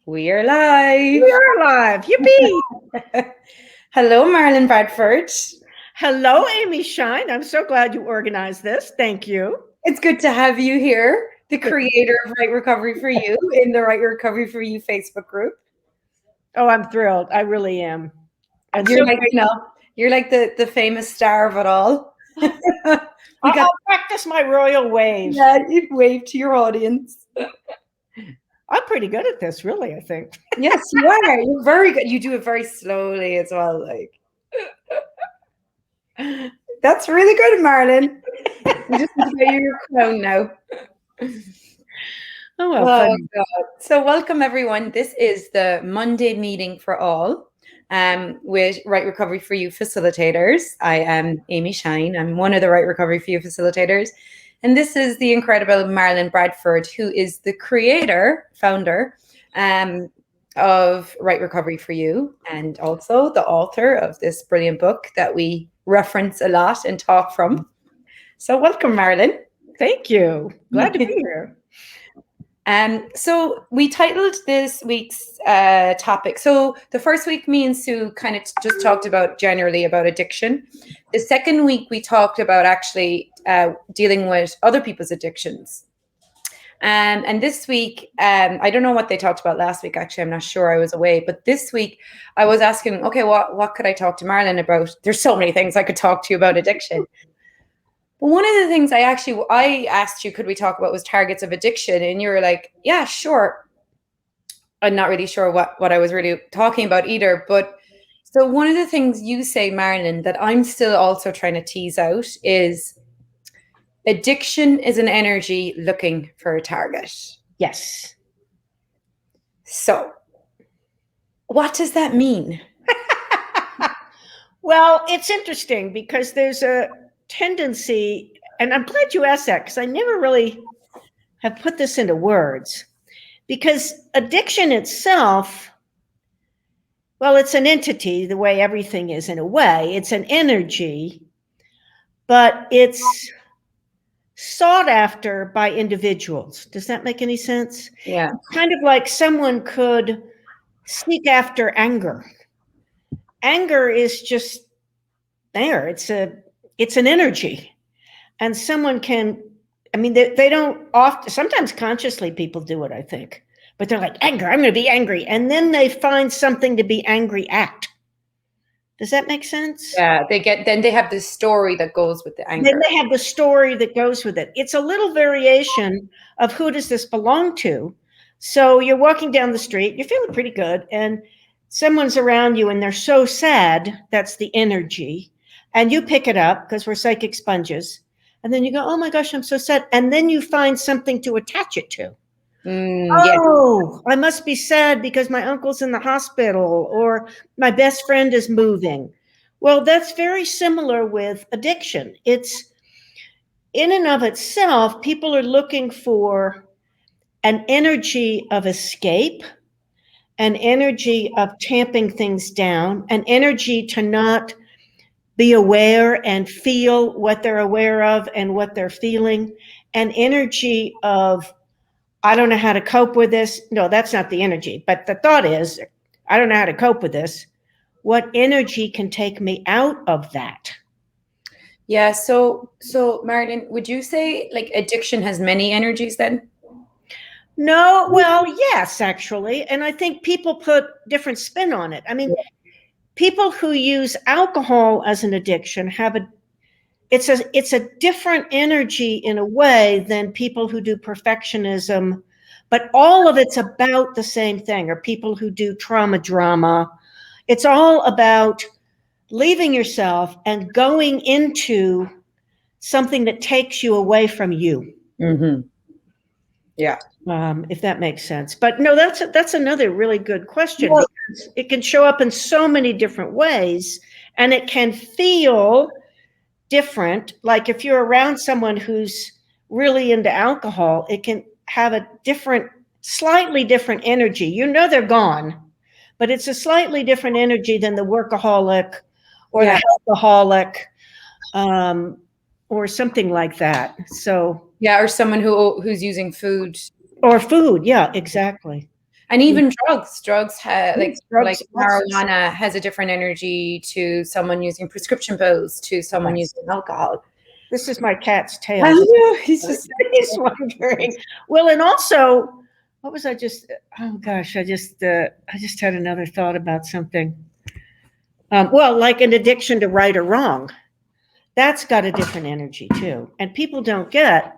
We are live. We are live. Yippee! Hello, Marilyn Bradford. Hello, Amy Shine. I'm so glad you organized this. Thank you. It's good to have you here, the creator of Right Recovery for You in the Right Recovery for You Facebook group. Oh, I'm thrilled. I really am. And You're like, you're like the famous star of it all. I'll practice my royal wave. Yeah, you wave to your audience. I'm pretty good at this, really, I think. Yes, you are. You're very good. You do it very slowly as well. Like, that's really good, Marilyn. You just need to get your crown now. Oh, well, God. So welcome everyone. This is the Monday meeting for all with Right Recovery for You facilitators. I am Amy Shine. I'm one of the Right Recovery for You facilitators. And this is the incredible Marilyn Bradford, who is the founder of Right Recovery for You, and also the author of this brilliant book that we reference a lot and talk from. So welcome, Marilyn. Thank you. Glad to be here. So we titled this week's topic. So the first week, me and Sue kind of just talked generally about addiction. The second week, we talked about actually dealing with other people's addictions. And this week, I don't know what they talked about last week. Actually, I'm not sure. I was away. But this week, I was asking, okay, what could I talk to Marilyn about? There's so many things I could talk to you about addiction. But one of the things I asked you, could we talk about, was targets of addiction? And you were like, yeah, sure. I'm not really sure what I was really talking about either. But so one of the things you say, Marilyn, that I'm still also trying to tease out is addiction is an energy looking for a target. Yes. So what does that mean? Well, it's interesting because there's a tendency, and I'm glad you asked that because I never really have put this into words, because addiction itself, well, it's an entity the way everything is in a way. It's an energy, but it's sought after by individuals. Does that make any sense? Yeah. It's kind of like someone could seek after anger. Anger is just there. It's an energy. And someone can, I mean, they don't often, sometimes consciously people do it, I think. But they're like, anger, I'm going to be angry. And then they find something to be angry at. Does that make sense? Yeah, then they have this story that goes with the anger. Then they have the story that goes with it. It's a little variation of who does this belong to. So you're walking down the street, you're feeling pretty good, and someone's around you and they're so sad, that's the energy. And you pick it up because we're psychic sponges. And then you go, oh my gosh, I'm so sad. And then you find something to attach it to. Oh, I must be sad because my uncle's in the hospital or my best friend is moving. Well, that's very similar with addiction. It's in and of itself, people are looking for an energy of escape, an energy of tamping things down, an energy to not be aware and feel what they're aware of and what they're feeling, an energy of, I don't know how to cope with this. No, that's not the energy. But the thought is, I don't know how to cope with this. What energy can take me out of that? Yeah. So Marilyn, would you say like addiction has many energies then? No, well, yes, actually. And I think people put different spin on it. I mean, people who use alcohol as an addiction it's a different energy in a way than people who do perfectionism, but all of it's about the same thing, or people who do trauma drama. It's all about leaving yourself and going into something that takes you away from you. Mm-hmm. Yeah. If that makes sense. But no, that's another really good question, because it can show up in so many different ways, and it can feel different. Like if you're around someone who's really into alcohol, it can have a slightly different energy. You know they're gone, but it's a slightly different energy than the workaholic or the alcoholic, or something like that. So yeah, or someone who's using food. Or food, yeah, exactly. And even drugs have like Drugs, marijuana has a different energy to someone using prescription pills, to someone using alcohol. This is my cat's tail. I know, he's just He's wondering. Well, and also, what was I just? Oh gosh, I just had another thought about something. Well, like an addiction to right or wrong, that's got a different energy too, and people don't get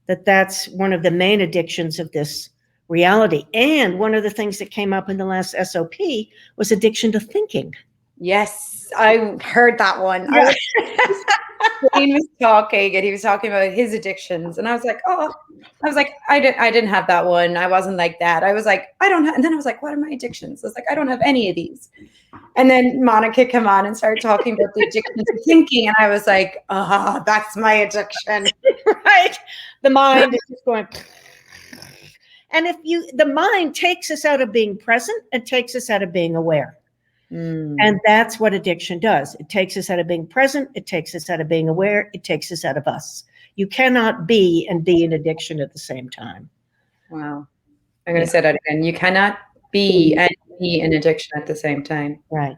that. That's one of the main addictions of this reality. And one of the things that came up in the last SOP was addiction to thinking. Yes, I heard that one. Yeah. Wayne was talking, and he was talking about his addictions, and I was like, I didn't have that one. I wasn't like that. I was like, I don't have. And then I was like, what are my addictions? I was like, I don't have any of these. And then Monica came on and started talking about the addiction to thinking, and I was like, that's my addiction. Right? The mind is just going. And the mind takes us out of being present and takes us out of being aware. And that's what addiction does. It takes us out of being present. It takes us out of being aware. It takes us out of us. You cannot be and be in addiction at the same time. Wow. I'm going to say that again. You cannot be and be in addiction at the same time. Right.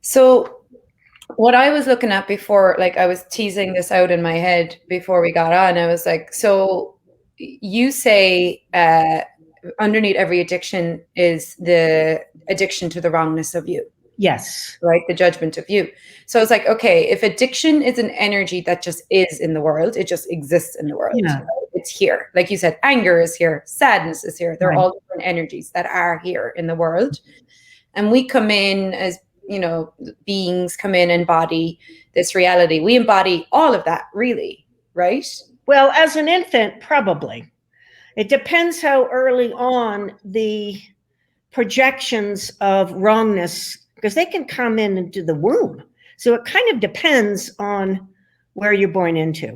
So what I was looking at before, like I was teasing this out in my head before we got on, I was like, so you say underneath every addiction is the addiction to the wrongness of you. Yes. Right? The judgment of you. So it's like, okay, if addiction is an energy that just is in the world, it just exists in the world. Yeah. Right? It's here. Like you said, anger is here, sadness is here. They're all different energies that are here in the world. And we come in as, beings come in and embody this reality. We embody all of that, really, right? Well, as an infant, probably. It depends how early on the projections of wrongness, because they can come into the womb. So it kind of depends on where you're born into.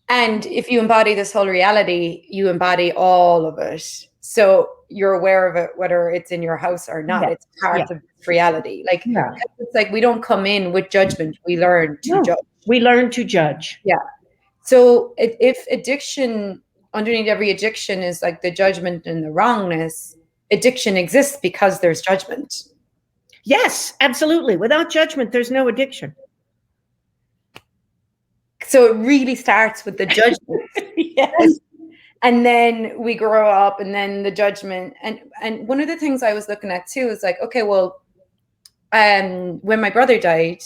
And if you embody this whole reality, you embody all of it. So you're aware of it, whether it's in your house or not. It's part of reality. Like, it's like we don't come in with judgment. We learn to judge. We learn to judge. Yeah. So if addiction, underneath every addiction is like the judgment and the wrongness, addiction exists because there's judgment. Yes, absolutely. Without judgment, there's no addiction. So it really starts with the judgment. Yes. And then we grow up, and then the judgment. And one of the things I was looking at too is like, okay, well, when my brother died,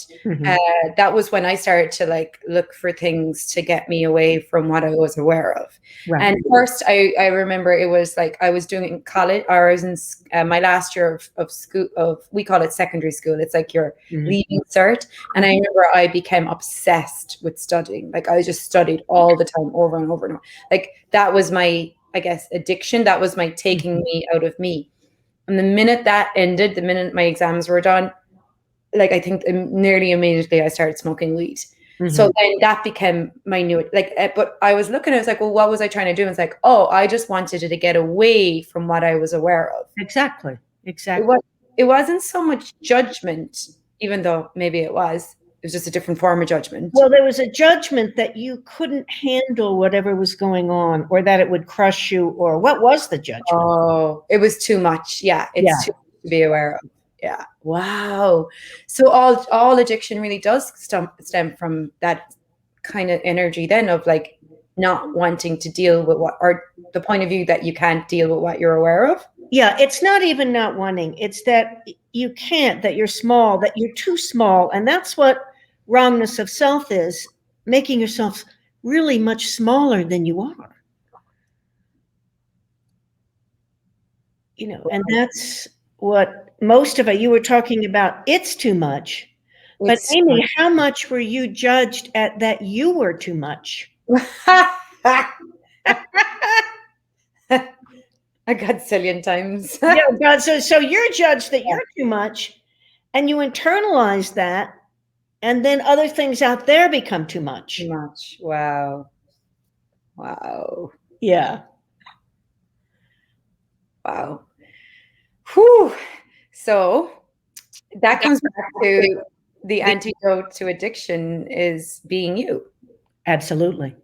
that was when I started to like look for things to get me away from what I was aware of. Right. And first, I remember it was like I was doing college, or I was in my last year of school. We call it secondary school. It's like your leaving cert. And I remember I became obsessed with studying. Like I just studied all the time, over and over and over. Like that was my, I guess, addiction. That was my taking me out of me. And the minute that ended, the minute my exams were done, like I think nearly immediately I started smoking weed. So then that became my new, like, but I was looking, I was like, well, what was I trying to do? And it's like, oh, I just wanted to get away from what I was aware of. Exactly. It wasn't so much judgment, even though maybe it was just a different form of judgment. Well, there was a judgment that you couldn't handle whatever was going on, or that it would crush you, or what was the judgment? Oh, it was too much. Yeah. It's too much to be aware of. Yeah. Wow. So all addiction really does stem from that kind of energy then of like not wanting to deal with what, or the point of view that you can't deal with what you're aware of. Yeah. It's not even not wanting. It's that you can't, that you're small, that you're too small. And that's what wrongness of self is, making yourself really much smaller than you are. And that's what most of it, you were talking about, it's too much. But Amy, how much were you judged at that you were too much? A godzillion times. Yeah, God. So you're judged that you're too much, and you internalize that, and then other things out there become too much. Too much. Wow. Yeah. Wow. Whew. So that comes back to the antidote to addiction is being you. Absolutely.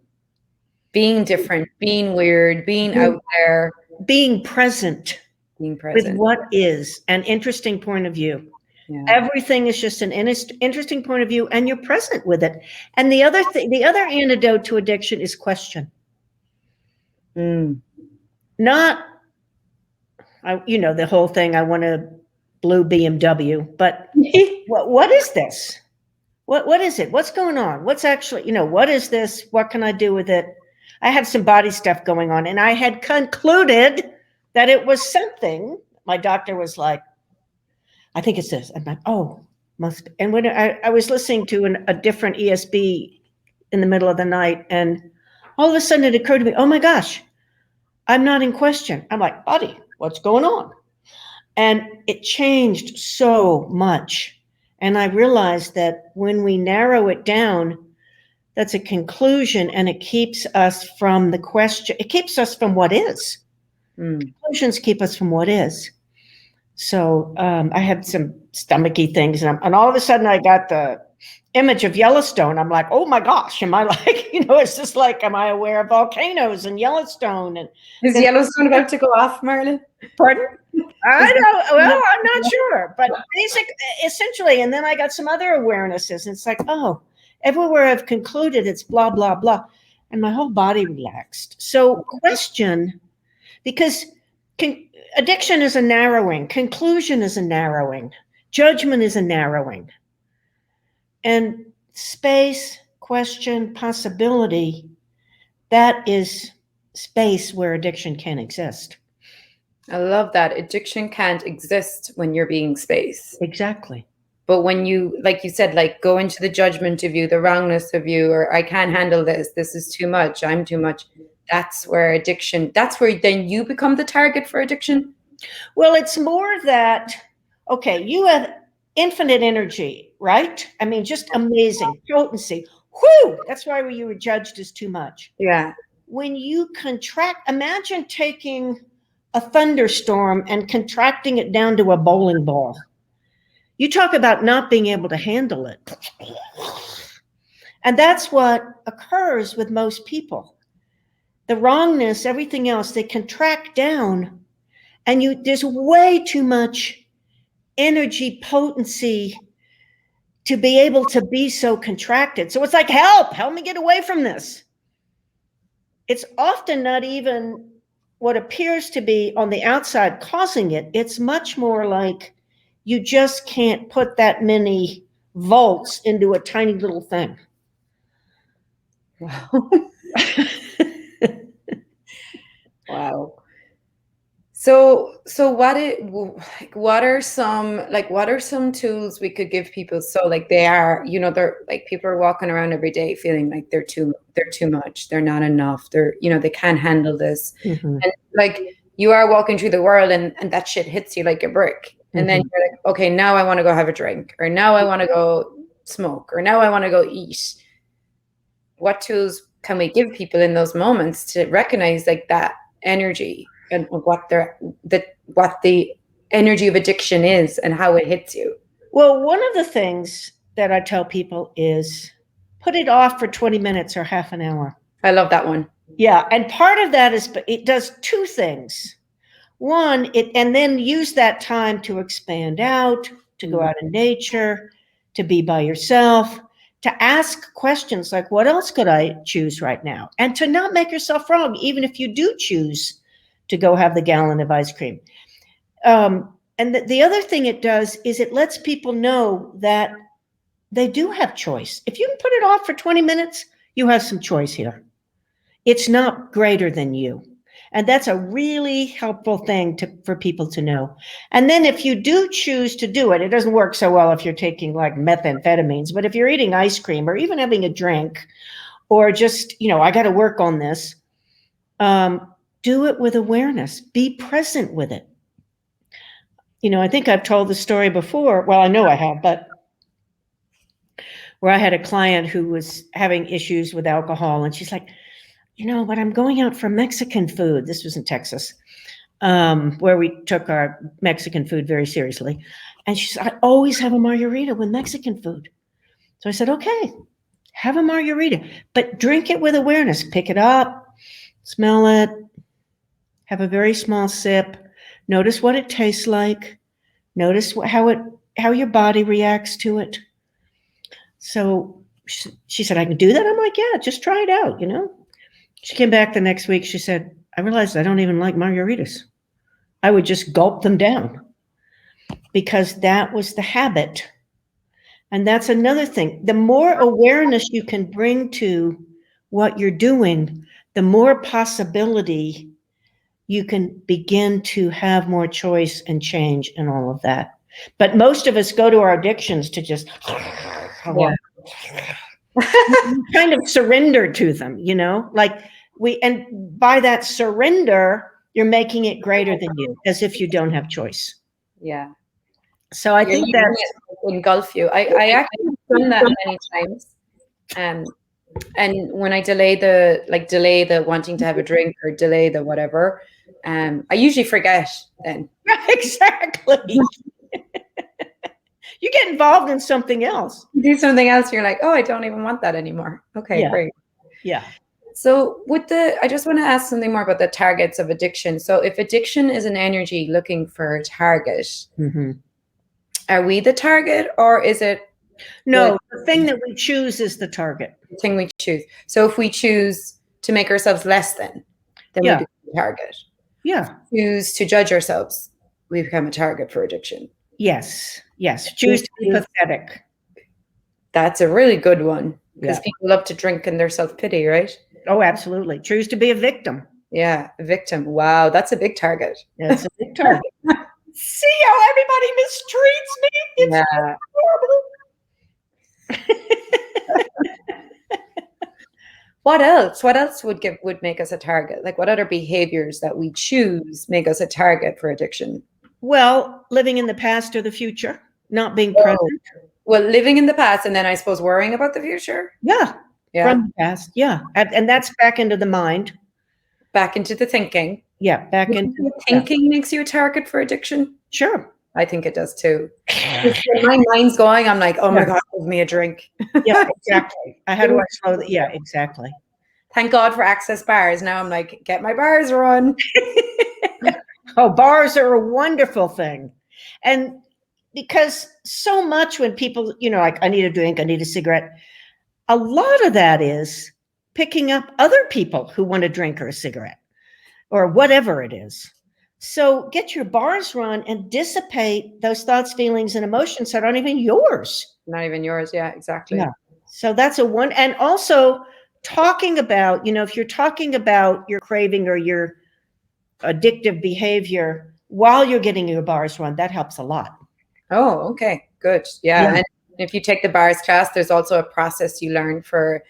Being different, being weird, being out there. being present Being with present. what is an interesting point of view. Yeah. Everything is just an interesting point of view, and you're present with it. And the other thing, the other antidote to addiction is question. Not, the whole thing, I want a blue BMW, but what is this? What is it? What's going on? What's actually, what is this? What can I do with it? I have some body stuff going on, and I had concluded that it was something. My doctor was like, I think it's this. I'm like, oh, must be. And when I was listening to a different ESB in the middle of the night, and all of a sudden it occurred to me, oh my gosh, I'm not in question. I'm like, buddy, what's going on? And it changed so much. And I realized that when we narrow it down, that's a conclusion, and it keeps us from the question. It keeps us from what is. Conclusions keep us from what is. So I had some stomachy things, and all of a sudden I got the image of Yellowstone. I'm like, oh my gosh, am I like, it's just like, am I aware of volcanoes in Yellowstone? And is Yellowstone about to go off, Marilyn? Pardon? I don't. Well, I'm not sure, but essentially, and then I got some other awarenesses. And it's like, oh, everywhere I've concluded, it's blah blah blah, and my whole body relaxed. So question, because addiction is a narrowing, conclusion is a narrowing, judgment is a narrowing, and space, question, possibility, that is space where addiction can exist. I love that. Addiction can't exist when you're being space. Exactly. But when you, like you said, like go into the judgment of you, the wrongness of you, or I can't handle this, this is too much, I'm too much. That's where addiction, that's where then you become the target for addiction. Well, it's more that, okay, you have infinite energy, right? I mean, just amazing potency. Whew, that's why you were judged as too much. Yeah. When you contract, imagine taking a thunderstorm and contracting it down to a bowling ball. You talk about not being able to handle it. And that's what occurs with most people. The wrongness, everything else, they contract down, and there's way too much energy potency to be able to be so contracted. So it's like, help me get away from this. It's often not even what appears to be on the outside causing it. It's much more like you just can't put that many volts into a tiny little thing. Wow. Wow. So what are some tools we could give people? So like they're like people are walking around every day feeling like they're too much, they're not enough, they can't handle this. Mm-hmm. And like you are walking through the world and that shit hits you like a brick. And then you're like, okay, now I want to go have a drink, or now I want to go smoke, or now I want to go eat. What tools can we give people in those moments to recognize like that energy and what the energy of addiction is and how it hits you? Well, one of the things that I tell people is put it off for 20 minutes or half an hour. I love that one. Yeah. And part of that is it does two things. One, and then use that time to expand out, to go out in nature, to be by yourself, to ask questions like, what else could I choose right now? And to not make yourself wrong, even if you do choose to go have the gallon of ice cream. And the other thing it does is it lets people know that they do have choice. If you can put it off for 20 minutes, you have some choice here. It's not greater than you. And that's a really helpful thing for people to know. And then if you do choose to do it, it doesn't work so well if you're taking like methamphetamines, but if you're eating ice cream or even having a drink or just, I got to work on this, do it with awareness. Be present with it. I think I've told the story before. Well, I know I have, but where I had a client who was having issues with alcohol, and she's like, but I'm going out for Mexican food. This was in Texas, where we took our Mexican food very seriously. And she said, I always have a margarita with Mexican food. So I said, okay, have a margarita, but drink it with awareness. Pick it up, smell it, have a very small sip, notice what it tastes like, notice how your body reacts to it. So she said, I can do that? I'm like, yeah, just try it out, She came back the next week. She said, I realized I don't even like margaritas. I would just gulp them down because that was the habit. And that's another thing. The more awareness you can bring to what you're doing, the more possibility you can begin to have more choice and change and all of that. But most of us go to our addictions to just kind of surrender to them, and by that surrender, you're making it greater than you, as if you don't have choice. Yeah. So I think that engulf you. I actually done that many times. And when I delay the wanting to have a drink or delay the whatever, I usually forget then. Exactly. You get involved in something else. You do something else, you're like, oh, I don't even want that anymore. Okay, great. Yeah. So I just want to ask something more about the targets of addiction. So if addiction is an energy looking for a target, are we the target, or is it? No, the thing that we choose is the target. The thing we choose. So if we choose to make ourselves less than we become a target. Yeah. Choose to judge ourselves, we become a target for addiction. Yes. Choose to be pathetic. That's a really good one, because people love to drink in their self-pity, right? Oh, absolutely. Choose to be a victim. Yeah, a victim. Wow, that's a big target. That's a big target. See how everybody mistreats me? It's horrible. What else? What else would make us a target? Like, what other behaviors that we choose make us a target for addiction? Well, living in the past or the future, not being present. Well, living in the past, and then I suppose worrying about the future. Yeah. From the past. Yeah. And that's back into the mind. Back into the thinking. Yeah. Back into thinking makes you a target for addiction. Sure. I think it does too. When my mind's going, I'm like, oh my God, give me a drink. Yeah, exactly. How do I slow that? Yeah, exactly. Thank God for access bars. Now I'm like, get my bars run. Oh, bars are a wonderful thing. And because so much when people, like, I need a drink, I need a cigarette, a lot of that is picking up other people who want a drink or a cigarette or whatever it is. So get your bars run and dissipate those thoughts, feelings, and emotions that aren't even yours. Not even yours. Yeah, exactly. Yeah. So that's and also talking about, if you're talking about your craving or your addictive behavior while you're getting your bars run, that helps a lot. Oh, okay, good. Yeah. And if you take the bars class, there's also a process you learn for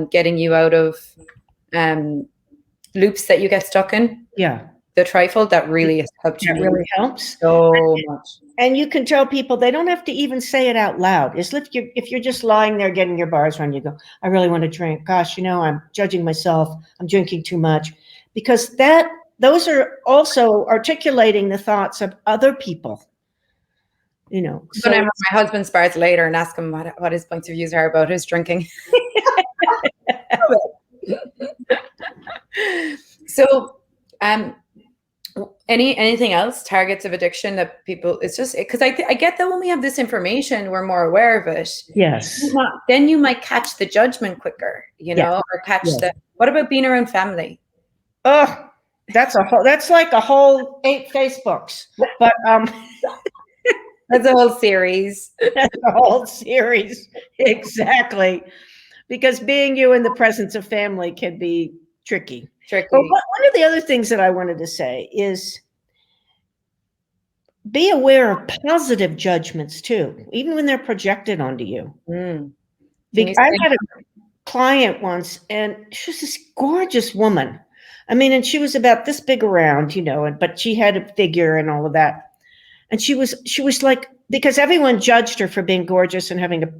getting you out of loops that you get stuck in. Yeah. The trifle, that really has helped you. That really helps so much. And you can tell people they don't have to even say it out loud. It's if you're just lying there getting your bars run, you go, I really want to drink. Gosh, I'm judging myself. I'm drinking too much. Because those are also articulating the thoughts of other people. I'm going to have my husband's bars later and ask him what his points of views are about his drinking. So, anything else, targets of addiction that people, it's just because I get that when we have this information, we're more aware of it. Yes. Then you might catch the judgment quicker, or catch what about being around family? Oh, that's like a whole 8 Facebooks, but that's a whole series. That's a whole series. Exactly. Because being you in the presence of family can be tricky. But one of the other things that I wanted to say is be aware of positive judgments too, even when they're projected onto you. I had a client once, and she was this gorgeous woman. I mean, and she was about this big around, but she had a figure and all of that. And she was like, because everyone judged her for being gorgeous and having a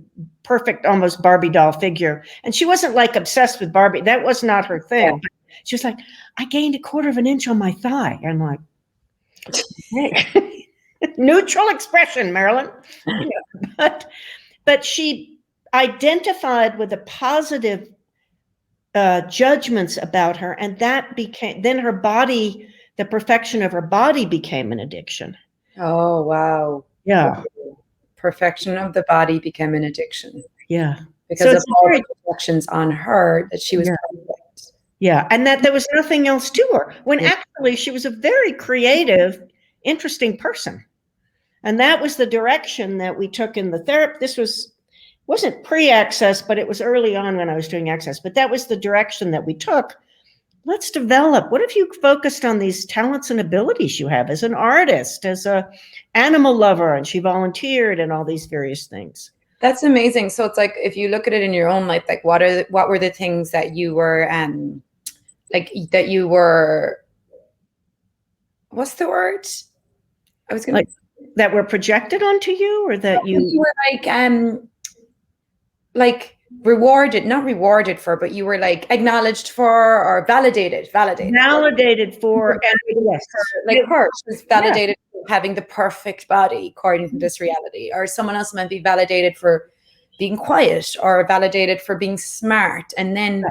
perfect, almost Barbie doll figure. And she wasn't like obsessed with Barbie. That was not her thing. Yeah. She was like, I gained 1/4 of an inch on my thigh. I'm like, hey. Neutral expression, Marilyn. But she identified with the positive judgments about her. And that became, then her body, the perfection of her body became an addiction. Oh, wow. Yeah. Perfection of the body became an addiction. Yeah. Because of all the reflections on her that she was perfect. Yeah. And that there was nothing else to her, when actually she was a very creative, interesting person. And that was the direction that we took in the therapy. This wasn't pre-Access, but it was early on when I was doing Access. But that was the direction that we took. Let's develop. What if you focused on these talents and abilities you have as an artist, as a animal lover, and she volunteered and all these various things. That's amazing. So it's like, if you look at it in your own life, like what were the things that you were what's the word? I was gonna that were projected onto you, or that you were like rewarded, not rewarded for, but you were like acknowledged for, or validated for, yes. Like her, she was validated for having the perfect body according to this reality, or someone else might be validated for being quiet, or validated for being smart, and then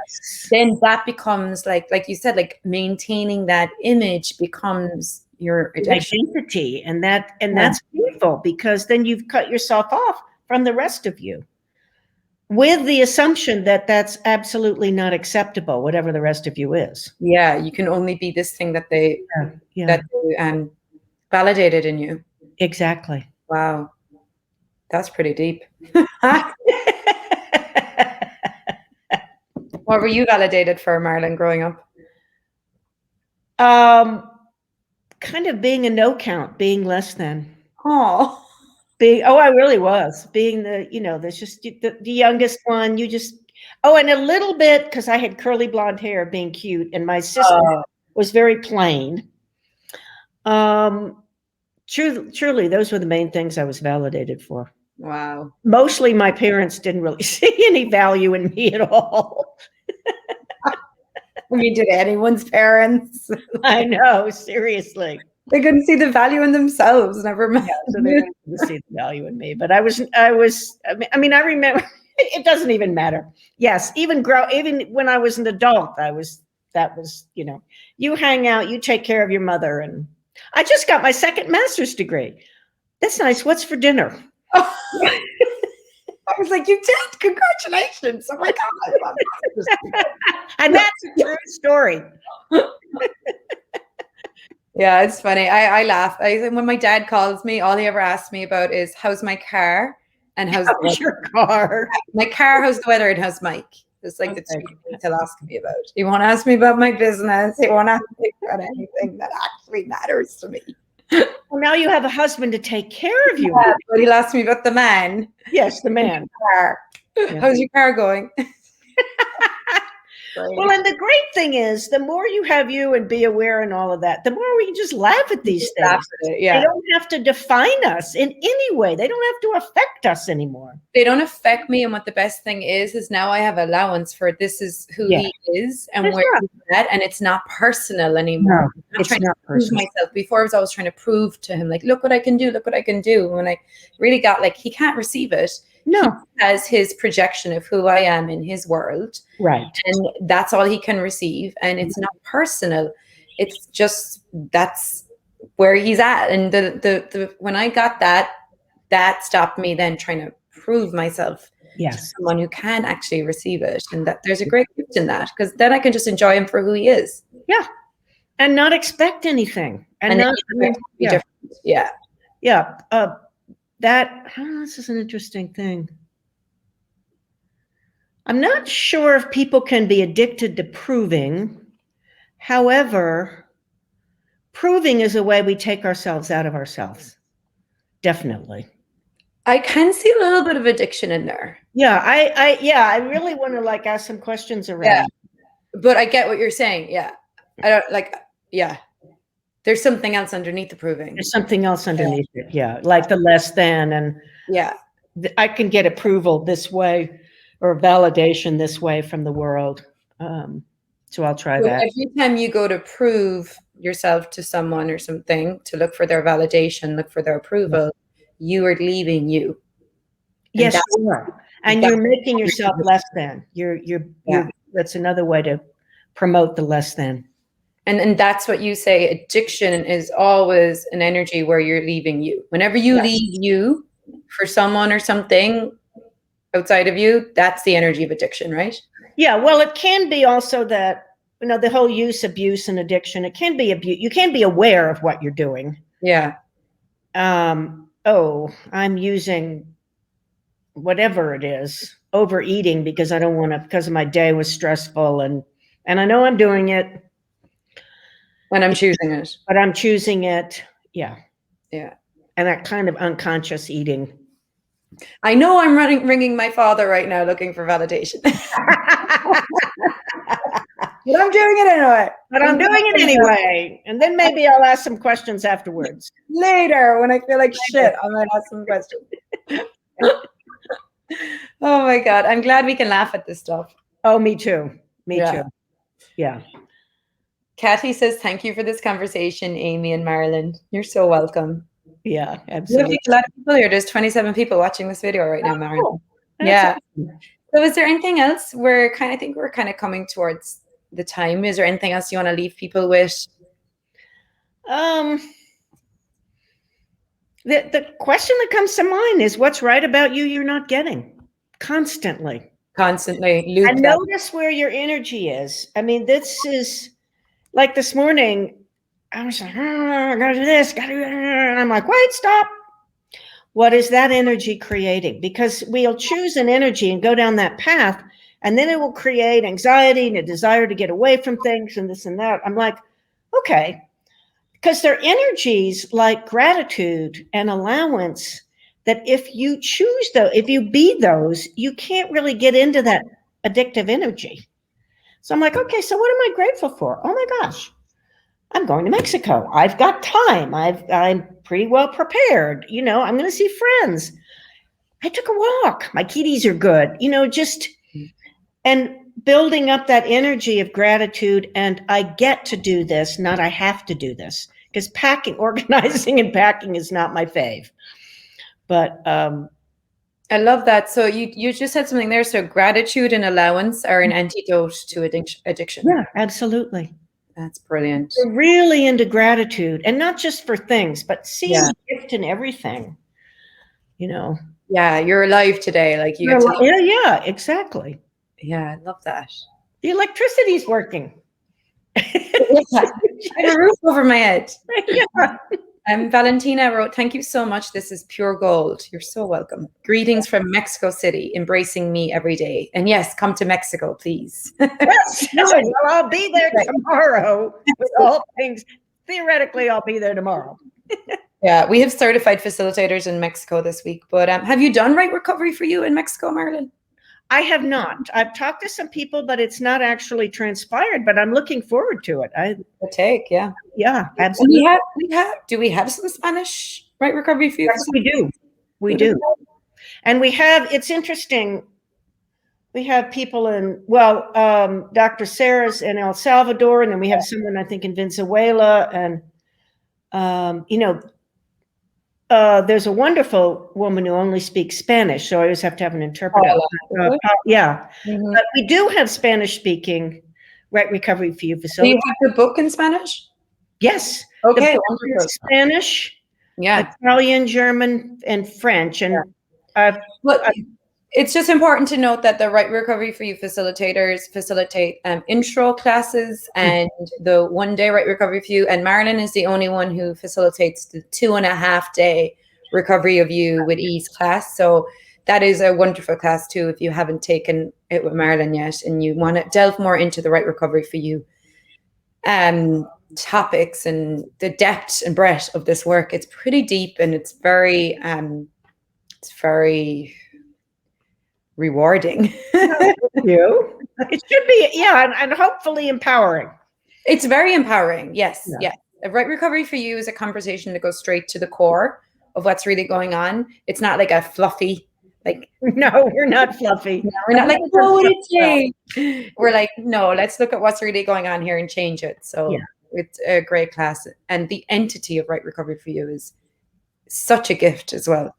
that becomes like you said, like maintaining that image becomes your identity, and that's beautiful, because then you've cut yourself off from the rest of you, with the assumption that that's absolutely not acceptable, whatever the rest of you is. Yeah, you can only be this thing that they validated in you. Exactly. Wow, that's pretty deep. What were you validated for, Marilyn, growing up? Kind of being a no count, being less than. Oh. I really was being there's just the youngest one. You just, and a little bit, because I had curly blonde hair, being cute, and my sister was very plain. Truly, those were the main things I was validated for. Wow. Mostly my parents didn't really see any value in me at all. I mean, did anyone's parents? I know, seriously. They couldn't see the value in themselves, never mind. Yeah, so they didn't see the value in me. But I remember, it doesn't even matter. Yes, even when I was an adult, that was, you hang out, you take care of your mother. And I just got my second master's degree. That's nice. What's for dinner? Oh. I was like, you did? Congratulations. Oh my God. And that's a true story. Yeah, it's funny. I laugh. When my dad calls me, all he ever asks me about is, how's my car? And how's your car? My car, how's the weather, and how's Mike? It's like the two things he'll ask me about. He won't ask me about my business. He won't ask me about anything that actually matters to me. Well, now you have a husband to take care of you. Yeah, but he'll ask me about the man. Yes, the man. Car. Yeah. How's your car going? Well, and the great thing is, the more you have you and be aware and all of that, the more we can just laugh at these things. Yeah. They don't have to define us in any way. They don't have to affect us anymore. They don't affect me. And what the best thing is now I have allowance for this is who he is and where he's at. And it's not personal anymore. No, it's not personal. Myself. Before I was always trying to prove to him, like, look what I can do. Look what I can do. When I really got like, he can't receive it. No. He has his projection of who I am in his world. Right. And that's all he can receive. And it's not personal. It's just, that's where he's at. And the when I got that stopped me then trying to prove myself to someone who can actually receive it. And that there's a great gift in that, because then I can just enjoy him for who he is. Yeah. And not expect anything. And not be different. Yeah. Yeah. This is an interesting thing. I'm not sure if people can be addicted to proving. However, proving is a way we take ourselves out of ourselves. Definitely. I can see a little bit of addiction in there. Yeah, I really want to ask some questions around. Yeah. But I get what you're saying. Yeah. I don't there's something else underneath the proving. There's something else underneath it. Yeah. Like the less than, and I can get approval this way or validation this way from the world. So I'll try that. Every time you go to prove yourself to someone or something, to look for their validation, look for their approval, you are leaving you. Yes, you are. And you're making yourself less than. You're that's another way to promote the less than. And that's what you say. Addiction is always an energy where you're leaving you. Whenever you leave you for someone or something outside of you, that's the energy of addiction, right? Yeah. Well, it can be also that, the whole use, abuse, and addiction. It can be abuse. You can be aware of what you're doing. Yeah. Oh, I'm using whatever it is, overeating because I don't want to, because my day was stressful, and I know I'm doing it. When I'm choosing it. But I'm choosing it. Yeah. Yeah. And that kind of unconscious eating. I know I'm ringing my father right now looking for validation. But I'm doing it anyway. And then maybe I'll ask some questions afterwards. Later, when I feel like shit, I might ask some questions. Oh my God. I'm glad we can laugh at this stuff. Oh, me too. Me too. Yeah. Kathy says, thank you for this conversation, Amy and Marilyn. You're so welcome. Yeah, absolutely. A lot of people here. There's 27 people watching this video right now, Marilyn. Cool. Yeah. Awesome. So is there anything else? I think we're kind of coming towards the time. Is there anything else you want to leave people with? The question that comes to mind is, what's right about you you're not getting? Constantly. And notice where your energy is. I mean, this is like this morning, I was like, I gotta do this, and I'm like, wait, stop. What is that energy creating? Because we'll choose an energy and go down that path, and then it will create anxiety and a desire to get away from things and this and that. I'm like, okay, because they're energies like gratitude and allowance that if you choose those, if you be those, you can't really get into that addictive energy. So I'm like, okay, so what am I grateful for? Oh my gosh, I'm going to Mexico. I've got time. I'm pretty well prepared. I'm going to see friends. I took a walk. My kitties are good. And building up that energy of gratitude. And I get to do this, not I have to do this. Because organizing and packing is not my fave. But I love that. So you just said something there. So gratitude and allowance are an antidote to addiction. Yeah, absolutely. That's brilliant. We're really into gratitude, and not just for things, but seeing the gift in everything. Yeah, you're alive today. Like you. Yeah, exactly. Yeah, I love that. The electricity's working. I have a roof over my head. Yeah. Valentina wrote, thank you so much. This is pure gold. You're so welcome. Greetings from Mexico City, embracing me every day. And yes, come to Mexico, please. Yes, well, I'll be there tomorrow with all things. Theoretically, I'll be there tomorrow. Yeah, we have certified facilitators in Mexico this week. But have you done Right Recovery for You in Mexico, Marilyn? I have not. I've talked to some people, but it's not actually transpired. But I'm looking forward to it. Yeah, absolutely. Do we have some Spanish Right Recovery for You? Yes, we do. We do. And we have. It's interesting. We have people in Dr. Sarah's in El Salvador, and then we have someone I think in Venezuela, and there's a wonderful woman who only speaks Spanish, so I always have to have an interpreter. Mm-hmm. But we do have Spanish-speaking Right Recovery for You facility. Do you have the book in Spanish? Yes. Okay. Spanish, Italian, German, and French. And it's just important to note that the Right Recovery for You facilitators facilitate intro classes and the 1 day Right Recovery for You. And Marilyn is the only one who facilitates the 2.5 day Recovery of You with Ease class. So that is a wonderful class too, if you haven't taken it with Marilyn yet and you want to delve more into the Right Recovery for You topics and the depth and breadth of this work. It's pretty deep and it's very rewarding. You. It should be, and hopefully empowering. It's very empowering. Yes. A Right Recovery for You is a conversation that goes straight to the core of what's really going on. It's not like a fluffy, no, we're not fluffy. No, we're not like, what would it take? We're like, no, let's look at what's really going on here and change it. So it's a great class. And the entity of Right Recovery for You is such a gift as well.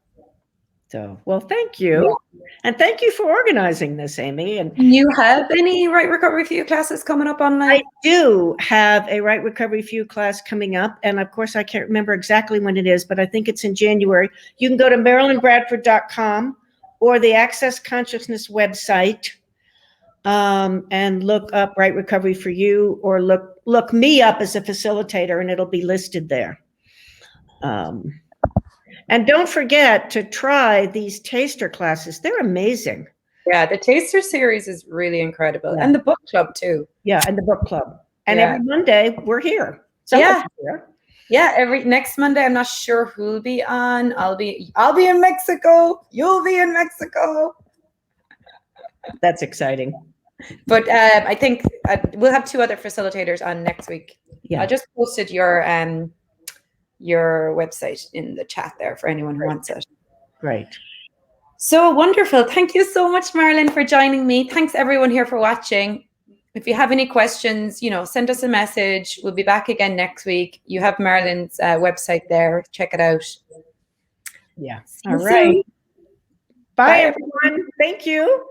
So, well, thank you. And thank you for organizing this, Amy. And You have any Right Recovery for You classes coming up online? I do have a Right Recovery for You class coming up. And of course, I can't remember exactly when it is, but I think it's in January. You can go to marilynbradford.com or the Access Consciousness website and look up Right Recovery for You, or look me up as a facilitator, and it'll be listed there. And don't forget to try these taster classes. They're amazing. Yeah, the Taster series is really incredible. Yeah. And the book club too. Yeah, and the book club. And Yeah. every Monday we're here. Yeah. Here. Yeah, every next Monday. I'm not sure who'll be on. I'll be in Mexico. You'll be in Mexico. That's exciting. But I think we'll have 2 other facilitators on next week. Yeah. I just posted your website in the chat there for anyone who wants it. Great. So wonderful. Thank you so much, Marilyn, for joining me. Thanks everyone here for watching. If you have any questions, send us a message. We'll be back again next week. You have Marilyn's website there. Check it out. Yeah. See you All right. soon. Bye, everyone. Thank you.